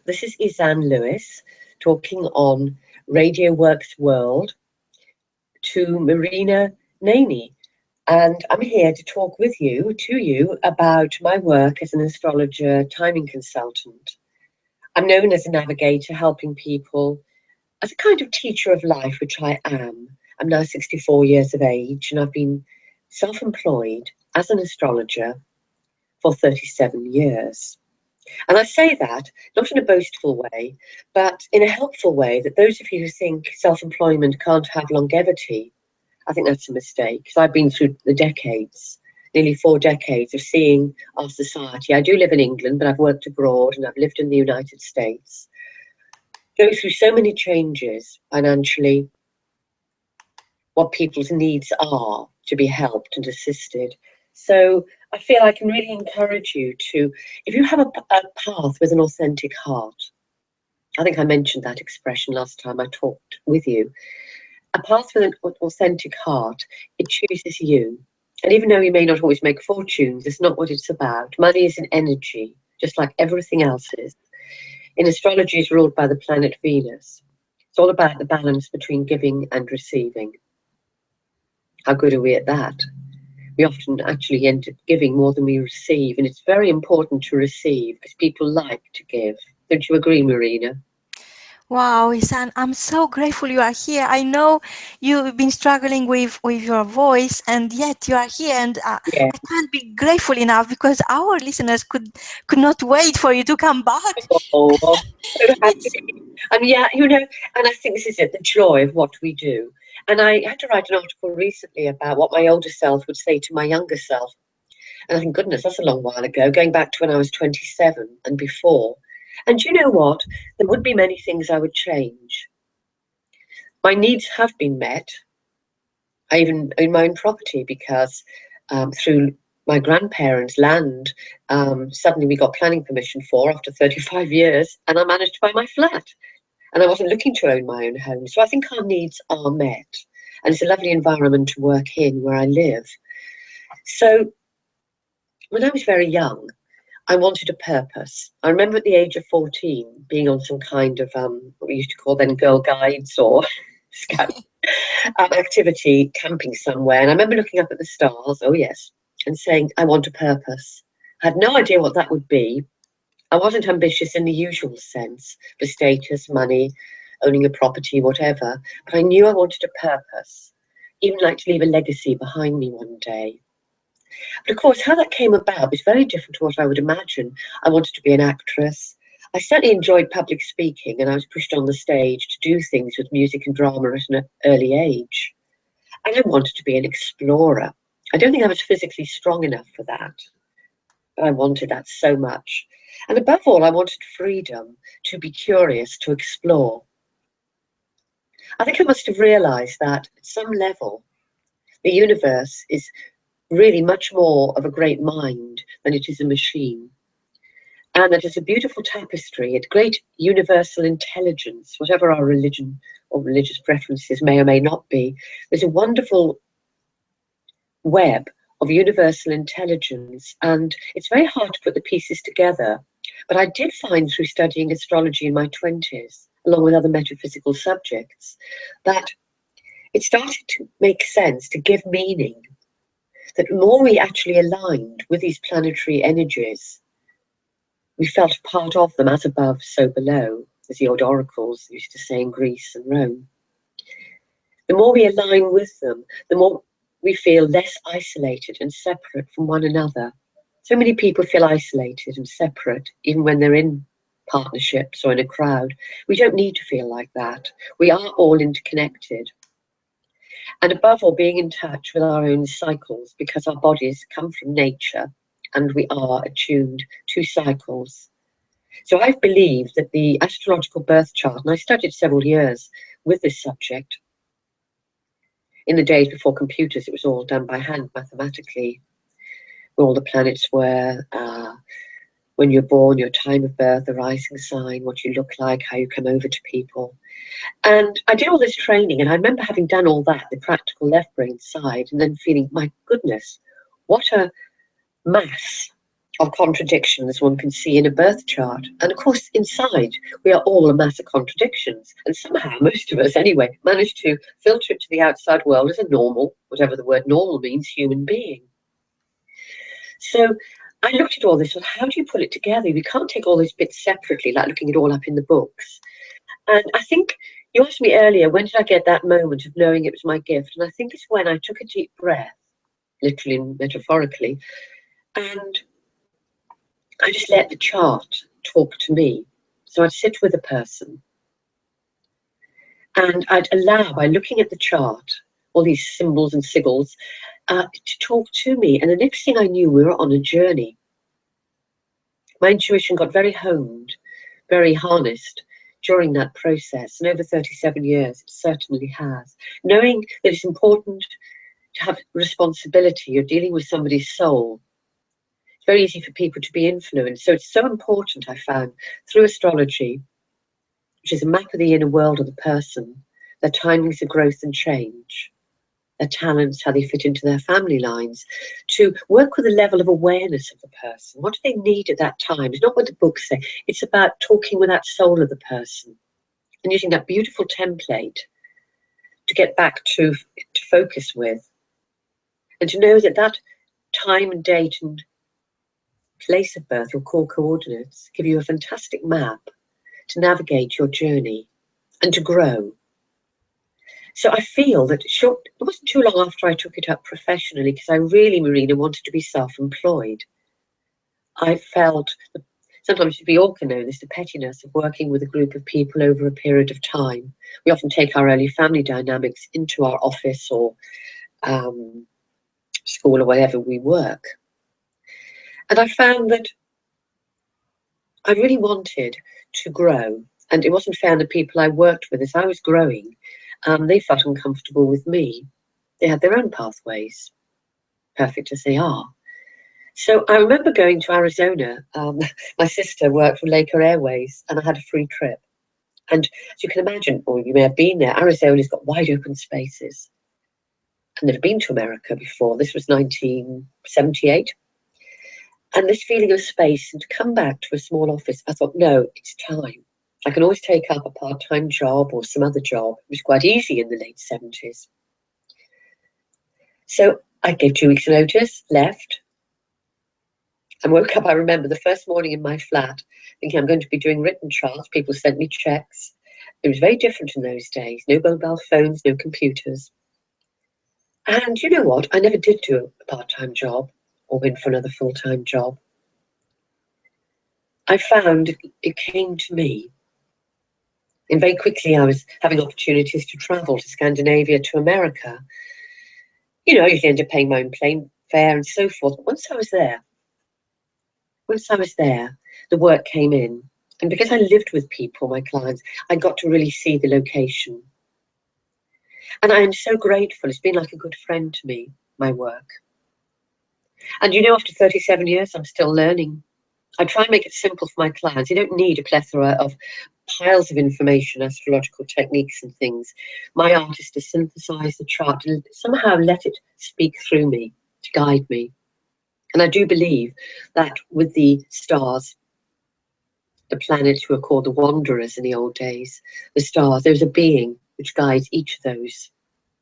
This is Ysanne Lewis talking on Radio W.O.R.K.S World to Marina Naney. And I'm here to talk with you, to you, about my work as an astrologer timing consultant. I'm known as a navigator, helping people as a kind of teacher of life, which I am. I'm now 64 years of age, and I've been self-employed as an astrologer for 37 years. And I say that not in a boastful way, but in a helpful way, that those of you who think self-employment can't have longevity, I think that's a mistake, because I've been through the decades, nearly 4 decades of seeing our society. I do live in England, but I've worked abroad and I've lived in the United States. Go through so many changes financially, what people's needs are to be helped and assisted. So I feel I can really encourage you to, if you have a path with an authentic heart, I think I mentioned that expression last time I talked with you, a path with an authentic heart, it chooses you. And even though you may not always make fortunes, it's not what it's about. Money is an energy, just like everything else is. In astrology, is ruled by the planet Venus. It's all about the balance between giving and receiving. How good are we at that? We often actually end up giving more than we receive, and it's very important to receive because people like to give. Don't you agree, Marina? Wow, Ysanne, I'm so grateful you are here. I know you've been struggling with your voice, and yet you are here, and Yeah. I can't be grateful enough because our listeners could not wait for you to come back. Oh, I'm so happy. And yeah, you know, and I think this is it, the joy of what we do. And I had to write an article recently about what my older self would say to my younger self. And I think, goodness, that's a long while ago, going back to when I was 27 and before. And you know what? There would be many things I would change. My needs have been met. I even own my own property because through my grandparents' land, suddenly we got planning permission for after 35 years, and I managed to buy my flat. And I wasn't looking to own my own home. So I think our needs are met. And it's a lovely environment to work in where I live. So when I was very young, I wanted a purpose. I remember at the age of 14 being on some kind of what we used to call then Girl Guides or Scout activity, camping somewhere. And I remember looking up at the stars, oh yes, and saying, I want a purpose. I had no idea what that would be. I wasn't ambitious in the usual sense for status, money, owning a property, whatever. But I knew I wanted a purpose, even like to leave a legacy behind me one day. But of course, how that came about was very different to what I would imagine. I wanted to be an actress. I certainly enjoyed public speaking, and I was pushed on the stage to do things with music and drama at an early age. And I wanted to be an explorer. I don't think I was physically strong enough for that, but I wanted that so much. And above all, I wanted freedom to be curious, to explore. I think I must have realized that at some level, the universe is really much more of a great mind than it is a machine. And that it's a beautiful tapestry, a great universal intelligence, whatever our religion or religious preferences may or may not be. There's a wonderful web of universal intelligence, and it's very hard to put the pieces together. But I did find through studying astrology in my 20s, along with other metaphysical subjects, that it started to make sense, to give meaning, that the more we actually aligned with these planetary energies, we felt part of them, as above, so below, as the old oracles used to say in Greece and Rome. The more we align with them, the more we feel less isolated and separate from one another. So many people feel isolated and separate, even when they're in partnerships or in a crowd. We don't need to feel like that. We are all interconnected. And above all, being in touch with our own cycles, because our bodies come from nature and we are attuned to cycles. So I've believed that the astrological birth chart, and I studied several years with this subject. In the days before computers, it was all done by hand mathematically, where all the planets were, when you're born, your time of birth, the rising sign, what you look like, how you come over to people. And I did all this training, and I remember having done all that, the practical left brain side, and then feeling, my goodness, what a mass of contradictions one can see in a birth chart. And of course, inside, we are all a mass of contradictions. And somehow, most of us anyway, manage to filter it to the outside world as a normal, whatever the word normal means, human being. So I looked at all this, and how do you put it together? We can't take all these bits separately, like looking it all up in the books. And I think you asked me earlier, when did I get that moment of knowing it was my gift? And I think it's when I took a deep breath, literally and metaphorically, and I just let the chart talk to me. So I'd sit with a person and I'd allow, by looking at the chart, all these symbols and sigils, to talk to me. And the next thing I knew, we were on a journey. My intuition got very honed, very harnessed during that process. And over 37 years, it certainly has. Knowing that it's important to have responsibility, you're dealing with somebody's soul. It's very easy for people to be influenced. So it's so important, I found, through astrology, which is a map of the inner world of the person, their timings of growth and change, their talents, how they fit into their family lines, to work with a level of awareness of the person. What do they need at that time? It's not what the books say. It's about talking with that soul of the person and using that beautiful template to get back to focus with, and to know that that time and date and place of birth, your core coordinates, give you a fantastic map to navigate your journey and to grow. So I feel that it wasn't too long after I took it up professionally, because I really, Marina, wanted to be self-employed. I felt, sometimes we all can know this, the pettiness of working with a group of people over a period of time. We often take our early family dynamics into our office or school or wherever we work. And I found that I really wanted to grow, and it wasn't fair on the people I worked with. As I was growing, they felt uncomfortable with me. They had their own pathways, perfect as they are. So I remember going to Arizona. My sister worked for Laker Airways, and I had a free trip. And as you can imagine, or you may have been there, Arizona's got wide open spaces. I'd never been to America before. This was 1978. And this feeling of space, and to come back to a small office, I thought, no, it's time. I can always take up a part-time job or some other job. It was quite easy in the late 70s. So I gave 2 weeks' notice, left, and woke up, I remember, the first morning in my flat, thinking I'm going to be doing written charts. People sent me checks. It was very different in those days. No mobile phones, no computers. And you know what? I never did do a part-time job or went for another full-time job. I found it came to me. And very quickly I was having opportunities to travel to Scandinavia, to America. You know, I usually end up paying my own plane fare and so forth. But once I was there, the work came in. And because I lived with people, my clients, I got to really see the location. And I am so grateful. It's been like a good friend to me, my work. And you know, after 37 years, I'm still learning. I try and make it simple for my clients. You don't need a plethora of piles of information, astrological techniques and things. My art is to synthesize the chart and somehow let it speak through me, to guide me. And I do believe that with the stars, the planets who are called the wanderers in the old days, the stars, there's a being which guides each of those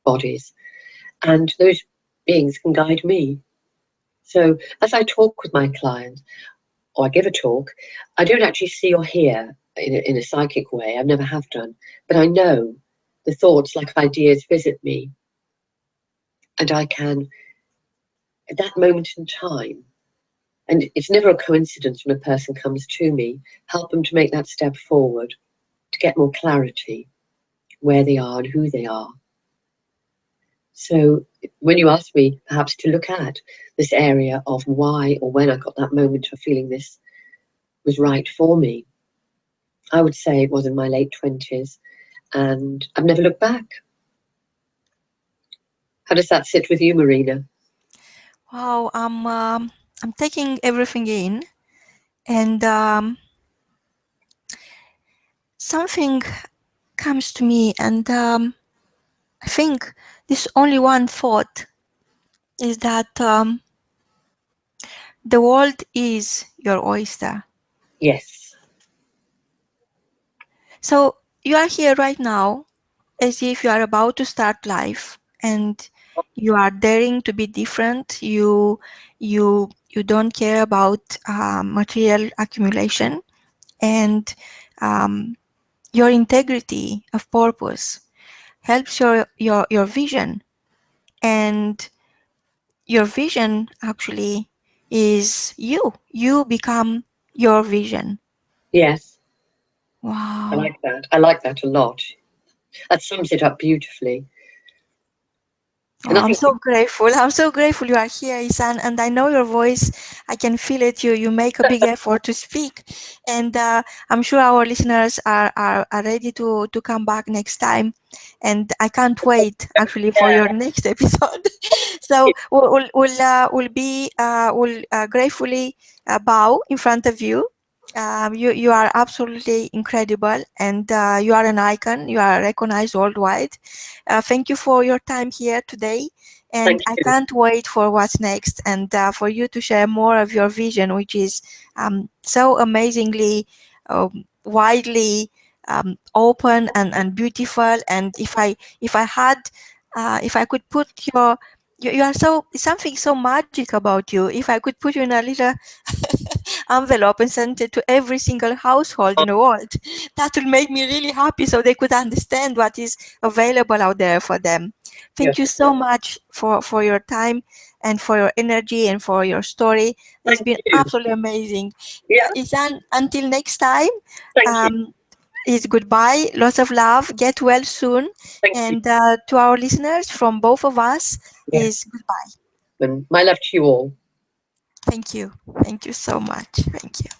bodies. And those beings can guide me. So as I talk with my clients, or I give a talk, I don't actually see or hear in a psychic way. I never have done. But I know the thoughts, like ideas, visit me. And I can, at that moment in time, and it's never a coincidence when a person comes to me, help them to make that step forward, to get more clarity where they are and who they are. So when you ask me perhaps to look at this area of why or when I got that moment of feeling this was right for me, I would say it was in my late 20s, and I've never looked back. How does that sit with you, Marina? Wow, I'm taking everything in, and something comes to me, and I think this only one thought is that The world is your oyster. Yes. So you are here right now as if you are about to start life and you are daring to be different. You don't care about material accumulation, and um, your integrity of purpose helps your vision, and your vision actually is you become your vision. Yes. I Wow. like that. I like that a lot. That sums it up beautifully. Oh, And I I'm think, so grateful. I'm so grateful you are here, Ysanne, and I know your voice. I can feel it. You make a big effort to speak, and I'm sure our listeners are ready to come back next time. And I can't wait actually for yeah, your next episode. So we'll gratefully bow in front of you. You are absolutely incredible, and you are an icon. You are recognized worldwide. Thank you for your time here today, and thank I you. can't wait for what's next, and for you to share more of your vision, which is so amazingly widely open and beautiful. And if I could put you are so something so magic about you. If I could put you in a little envelope and send it to every single household in the world, that will make me really happy so they could understand what is available out there for them. Thank Yes. you so much for your time and for your energy and for your story. It's Thank been you. absolutely amazing. Yeah. Isan, until next time, Thank you. um, it's goodbye. Lots of love. Get well soon. Thank you. And to our listeners from both of us Yeah. is goodbye. And my love to you all. Thank you. Thank you so much. Thank you.